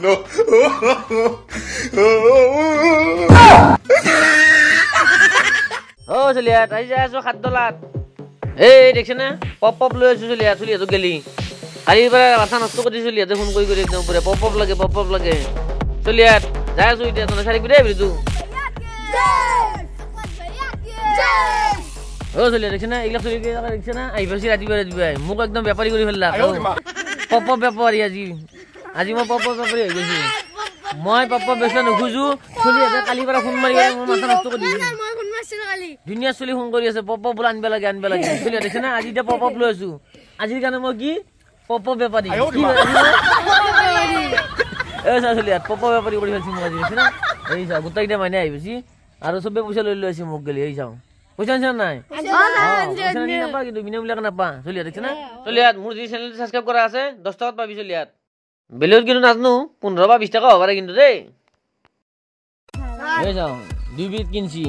no. Oh, lihat aja so khadolat. Eh, dekse na? Pop লৈ আছো lihat চলি আছো গেলি। কালি পৰা মাথা নষ্ট কৰি দিছো lihat ফোন কৰি একদম পুৰা পপ লাগে। So lihat, যাই আছো এতিয়া তোনে সারি বিদে বিদু। Oh, so lihat dekse na? ইগলা চলি দেখছে না? আইবাছি রাতিবাই মুক একদম ব্যাপারী কৰি ফেললা। পপ ব্যাপাৰী আজি মই পপ ব্যাপাৰী হৈ গৈছো। মই পপ বেচলা নখুজু চলি আছে কালি পৰা ফোন মাৰি মোৰ মাথা নষ্ট কৰি দিছে। দুনিয়া চলি ফোন কৰি আছে পপ বল আনবে লাগে চলি দেখছে না আজি এতিয়া পপ লৈ আছো আজিৰ কাৰণে মই কি পপ ব্যাপাৰী কি এই চলি পপ ব্যাপাৰী কৰি ফেলছি মোক আজি দেখছে না এই যা গোটাইটা মানে আইছি আৰু সবে পইচা লৈ আছি মোক গলি এই যাও পইচা নাই নাপা কিন্তু বিনামূলীয়াকে নাপা চলি দেখছে না চলি মোৰ যি চেনেল সাবস্ক্ৰাইব কৰা আছে 10 টাকাত পাবি চলি বেলেগ কিন্তু নাজনো 15 বা 20 টাকা হ'ব পাৰে কিন্তু দেই এই যাও 2 বিট কিনছি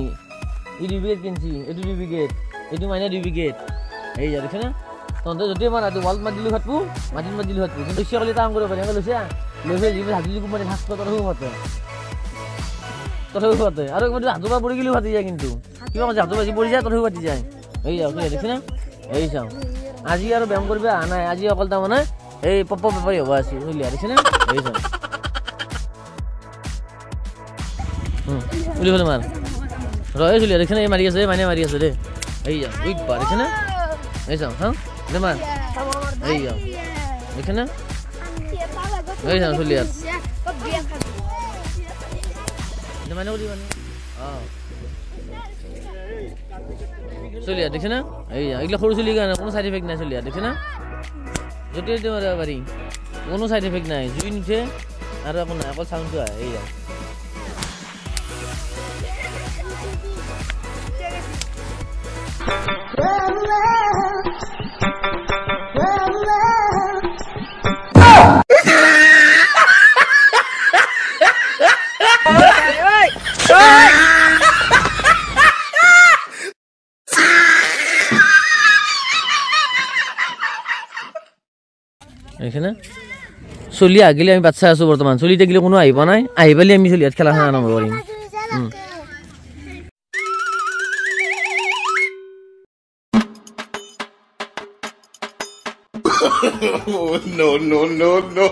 এই 2 বিট কিনছি এটো 2 বিকেট এটো মানে 2 বিকেট এই যা দেখছ না তন্তে যদি মারা দি ওয়াল মাদিলু হাতপু মাদিলু হাতপু কিন্তু সকালে কাম কৰিব পাৰে লৈছে লৈছে জিবি হাতিলি কোম্পানি ভাগ কথা হতে আৰু একবাৰ হাতুবা পৰি গিলু হাতি যায় কিন্তু কিবা মাঝে হাতুবা পৰি যায় কথা পাতি যায় এই যাও দেখছ না এই যাও আজি আৰু ব্যায়াম কৰিবা নাই আজি অকল তা মানে এই পপ ব্যাপারী হবা আছে বুঝলিয়া দেখছ না এই যাও উলি হলে মার রয়ে চলিয়া দেখছ না এই মারি আছে মানে মারি আছে রে এই যাও উইক পা দেখছ না এই যাও হ্যাঁ রে মার এই যাও দেখছ না এই যাও চলিয়া মানে উলি মানে চলিয়া দেখছ না এই যাও এগুলা সৰু চলি গানা কোনো সাইড এফেক্ট নাই চলিয়া দেখছ না যদি মারা পারি কোনো সাইড এফেক্ট নাই জুই নুঠে আৰু একো নাই অকল সাউন্ডটো আহে এই যাও এখানে চলি আগিলে আমি বাচ্চা আছো বর্তমান চলিতে গেলে কোনো আহিব নাই আহিবালি আমি চলিয়াত খেলা আৰম্ভ কৰিম No, no, no, no.